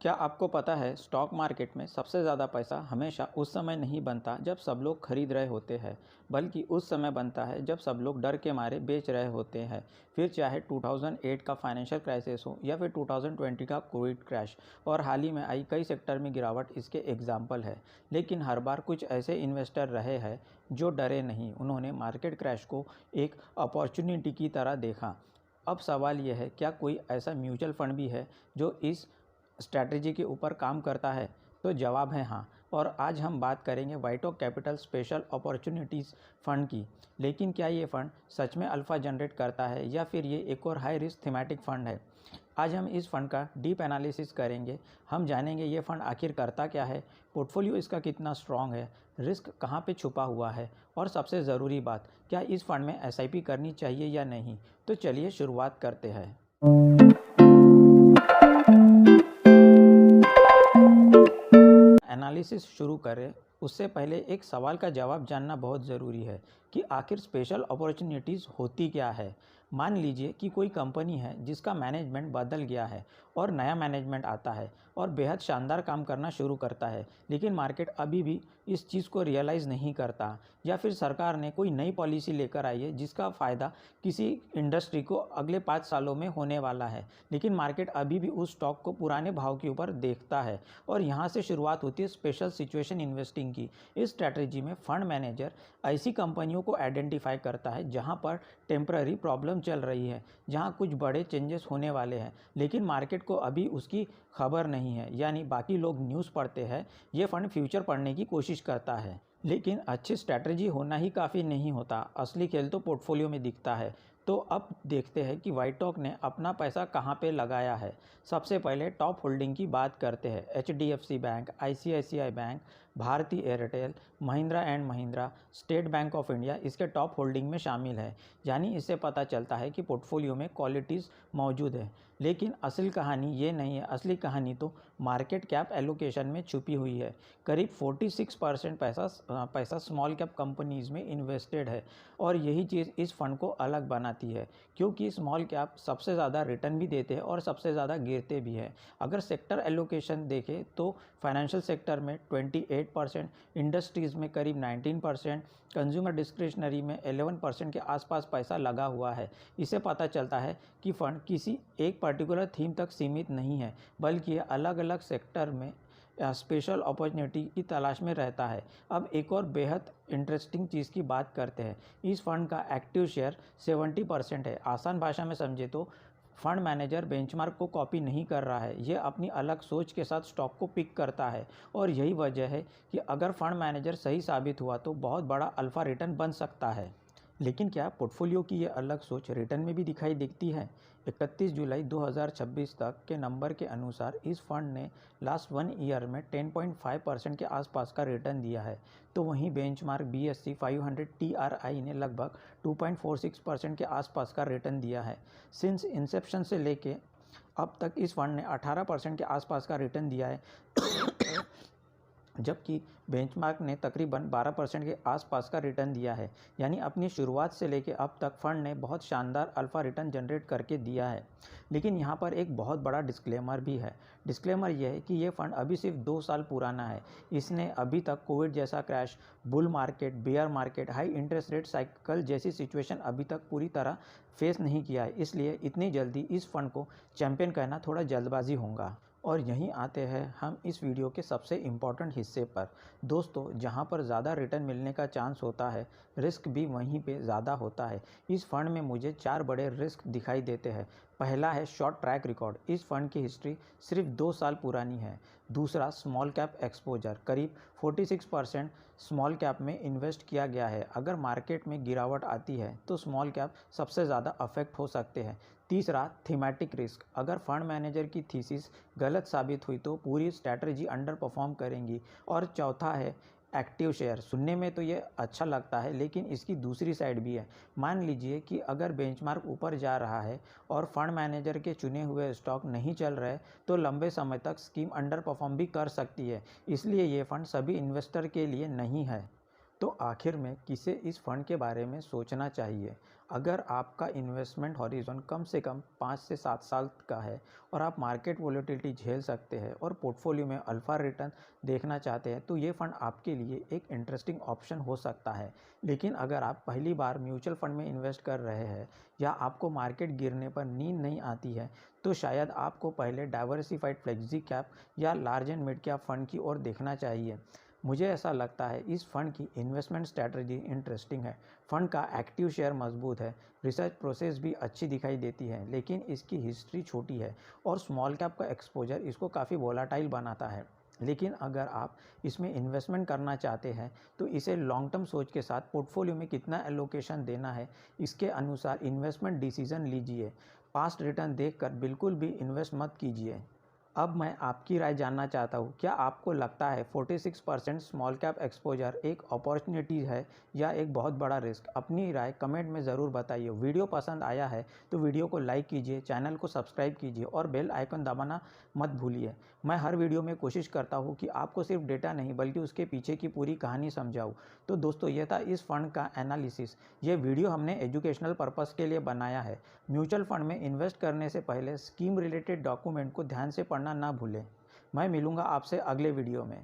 क्या आपको पता है स्टॉक मार्केट में सबसे ज़्यादा पैसा हमेशा उस समय नहीं बनता जब सब लोग खरीद रहे होते हैं, बल्कि उस समय बनता है जब सब लोग डर के मारे बेच रहे होते हैं। फिर चाहे 2008 का फाइनेंशियल क्राइसिस हो या फिर 2020 का कोविड क्रैश और हाल ही में आई कई सेक्टर में गिरावट इसके एग्जाम्पल है। लेकिन हर बार कुछ ऐसे इन्वेस्टर रहे हैं जो डरे नहीं, उन्होंने मार्केट क्रैश को एक अपॉर्चुनिटी की तरह देखा। अब सवाल यह है, क्या कोई ऐसा म्यूचुअल फंड भी है जो इस स्ट्रैटेजी के ऊपर काम करता है? तो जवाब है हाँ। और आज हम बात करेंगे वाइटॉक कैपिटल स्पेशल अपॉर्चुनिटीज़ फंड की। लेकिन क्या ये फंड सच में अल्फा जनरेट करता है या फिर ये एक और हाई रिस्क थीमेटिक फंड है? आज हम इस फंड का डीप एनालिसिस करेंगे। हम जानेंगे ये फंड आखिर करता क्या है, पोर्टफोलियो इसका कितना स्ट्रॉन्ग है, रिस्क कहाँ पे छुपा हुआ है, और सबसे ज़रूरी बात, क्या इस फंड में एसआईपी करनी चाहिए या नहीं। तो चलिए शुरुआत करते हैं। एनालिसिस शुरू करें उससे पहले एक सवाल का जवाब जानना बहुत ज़रूरी है कि आखिर स्पेशल अपॉर्चुनिटीज़ होती क्या है। मान लीजिए कि कोई कंपनी है जिसका मैनेजमेंट बदल गया है और नया मैनेजमेंट आता है और बेहद शानदार काम करना शुरू करता है, लेकिन मार्केट अभी भी इस चीज़ को रियलाइज़ नहीं करता, या फिर सरकार ने कोई नई पॉलिसी लेकर आई है जिसका फ़ायदा किसी इंडस्ट्री को अगले 5 सालों में होने वाला है, लेकिन मार्केट अभी भी उस स्टॉक को पुराने भाव के ऊपर देखता है। और यहाँ से शुरुआत होती है स्पेशल सिचुएशन इन्वेस्टिंग की। इस स्ट्रैटेजी में फंड मैनेजर ऐसी कंपनियों को आइडेंटिफाई करता है जहाँ पर टेम्पररी प्रॉब्लम चल रही है, जहाँ कुछ बड़े चेंजेस होने वाले हैं, लेकिन मार्केट को अभी उसकी खबर नहीं है, यानी बाकी लोग न्यूज़ पढ़ते हैं, ये फंड फ्यूचर पढ़ने की कोशिश करता है। लेकिन अच्छी स्ट्रैटेजी होना ही काफ़ी नहीं होता, असली खेल तो पोर्टफोलियो में दिखता है। तो अब देखते हैं कि वाइटॉक ने अपना पैसा कहाँ पे लगाया है। सबसे पहले टॉप होल्डिंग की बात करते हैं। HDFC Bank, ICICI Bank, Bharti Airtel, Mahindra and Mahindra, State Bank of India इसके टॉप होल्डिंग में शामिल है। यानी इससे पता चलता है कि पोर्टफोलियो में क्वालिटीज़ मौजूद है। लेकिन असल कहानी ये नहीं है, असली कहानी तो मार्केट कैप एलोकेशन में छुपी हुई है। करीब 46% पैसा स्मॉल कैप कंपनीज़ में इन्वेस्टेड है, और यही चीज़ इस फंड को अलग बनाती है, क्योंकि स्मॉल कैप सबसे ज़्यादा रिटर्न भी देते हैं और सबसे ज़्यादा गिरते भी हैं। अगर सेक्टर एलोकेशन देखें तो फाइनेंशियल सेक्टर में 28%, इंडस्ट्रीज़ में करीब 19%, कंज्यूमर डिस्क्रिशनरी में 11% के आसपास पैसा लगा हुआ है। इससे पता चलता है कि फंड किसी एक पर्टिकुलर थीम तक सीमित नहीं है, बल्कि ये अलग अलग सेक्टर में स्पेशल अपॉर्चुनिटी की तलाश में रहता है। अब एक और बेहद इंटरेस्टिंग चीज़ की बात करते हैं। इस फंड का एक्टिव शेयर 70% है। आसान भाषा में समझे तो फंड मैनेजर बेंचमार्क को कॉपी नहीं कर रहा है, ये अपनी अलग सोच के साथ स्टॉक को पिक करता है। और यही वजह है कि अगर फंड मैनेजर सही साबित हुआ तो बहुत बड़ा अल्फा रिटर्न बन सकता है। लेकिन क्या पोर्टफोलियो की ये अलग सोच रिटर्न में भी दिखाई देती है? 31 जुलाई 2026 तक के नंबर के अनुसार इस फंड ने लास्ट 1 ईयर में 10.5% के आसपास का रिटर्न दिया है। तो वहीं बेंचमार्क बीएससी 500 टीआरआई ने लगभग 2.46% के आसपास का रिटर्न दिया है। सिंस इंसेप्शन से लेके अब तक इस फंड ने 18% के आसपास का रिटर्न दिया है, जबकि बेंचमार्क ने तकरीबन 12% के आसपास का रिटर्न दिया है। यानी अपनी शुरुआत से लेकर अब तक फंड ने बहुत शानदार अल्फा रिटर्न जनरेट करके दिया है। लेकिन यहाँ पर एक बहुत बड़ा डिस्क्लेमर भी है। डिस्क्लेमर यह है कि ये फंड अभी सिर्फ 2 साल पुराना है। इसने अभी तक कोविड जैसा crash, bull market, bear market, high interest rate cycle जैसी सिचुएशन अभी तक पूरी तरह फेस नहीं किया है। इसलिए इतनी जल्दी इस फंड को चैंपियन कहना थोड़ा जल्दबाजी होगा। और यहीं आते हैं हम इस वीडियो के सबसे इम्पॉर्टेंट हिस्से पर। दोस्तों, जहां पर ज़्यादा रिटर्न मिलने का चांस होता है, रिस्क भी वहीं पे ज़्यादा होता है। इस फंड में मुझे 4 बड़े रिस्क दिखाई देते हैं। पहला है शॉर्ट ट्रैक रिकॉर्ड। इस फंड की हिस्ट्री सिर्फ 2 साल पुरानी है। दूसरा, स्मॉल कैप एक्सपोजर। करीब 46% स्मॉल कैप में इन्वेस्ट किया गया है। अगर मार्केट में गिरावट आती है तो स्मॉल कैप सबसे ज़्यादा अफेक्ट हो सकते हैं। तीसरा, थीमेटिक रिस्क। अगर फंड मैनेजर की थीसिस गलत साबित हुई तो पूरी स्ट्रैटेजी अंडर परफॉर्म करेंगी। और चौथा है एक्टिव शेयर। सुनने में तो ये अच्छा लगता है, लेकिन इसकी दूसरी साइड भी है। मान लीजिए कि अगर बेंचमार्क ऊपर जा रहा है और फंड मैनेजर के चुने हुए स्टॉक नहीं चल रहे, तो लंबे समय तक स्कीम अंडर परफॉर्म भी कर सकती है। इसलिए ये फंड सभी इन्वेस्टर के लिए नहीं है। तो आखिर में किसे इस फंड के बारे में सोचना चाहिए? अगर आपका इन्वेस्टमेंट हॉरिज़ॉन कम से कम 5 से 7 साल का है और आप मार्केट वोलेटिलिटी झेल सकते हैं और पोर्टफोलियो में अल्फा रिटर्न देखना चाहते हैं, तो ये फंड आपके लिए एक इंटरेस्टिंग ऑप्शन हो सकता है। लेकिन अगर आप पहली बार म्यूचुअल फंड में इन्वेस्ट कर रहे हैं या आपको मार्केट गिरने पर नींद नहीं आती है, तो शायद आपको पहले डाइवर्सिफाइड फ्लेक्सी कैप या large and mid cap fund की ओर देखना चाहिए। मुझे ऐसा लगता है इस फंड की इन्वेस्टमेंट स्ट्रैटेजी इंटरेस्टिंग है। फंड का एक्टिव शेयर मजबूत है, रिसर्च प्रोसेस भी अच्छी दिखाई देती है, लेकिन इसकी हिस्ट्री छोटी है और स्मॉल कैप का एक्सपोजर इसको काफ़ी वोलाटाइल बनाता है। लेकिन अगर आप इसमें इन्वेस्टमेंट करना चाहते हैं तो इसे लॉन्ग टर्म सोच के साथ पोर्टफोलियो में कितना एलोकेशन देना है इसके अनुसार इन्वेस्टमेंट डिसीजन लीजिए। पास्ट रिटर्न देखकर बिल्कुल भी इन्वेस्ट मत कीजिए। अब मैं आपकी राय जानना चाहता हूँ, क्या आपको लगता है 46% स्मॉल कैप एक्सपोजर एक अपॉर्चुनिटी है या एक बहुत बड़ा रिस्क? अपनी राय कमेंट में ज़रूर बताइए। वीडियो पसंद आया है तो वीडियो को लाइक कीजिए, चैनल को सब्सक्राइब कीजिए और बेल आइकन दबाना मत भूलिए। मैं हर वीडियो में कोशिश करता हूँ कि आपको सिर्फ डेटा नहीं बल्कि उसके पीछे की पूरी कहानी समझाऊँ। तो दोस्तों, ये था इस फंड का एनालिसिस। ये वीडियो हमने एजुकेशनल पर्पस के लिए बनाया है। म्यूचुअल फंड में इन्वेस्ट करने से पहले स्कीम रिलेटेड डॉक्यूमेंट को ध्यान से पढ़ना ना भूलें। मैं मिलूंगा आपसे अगले वीडियो में।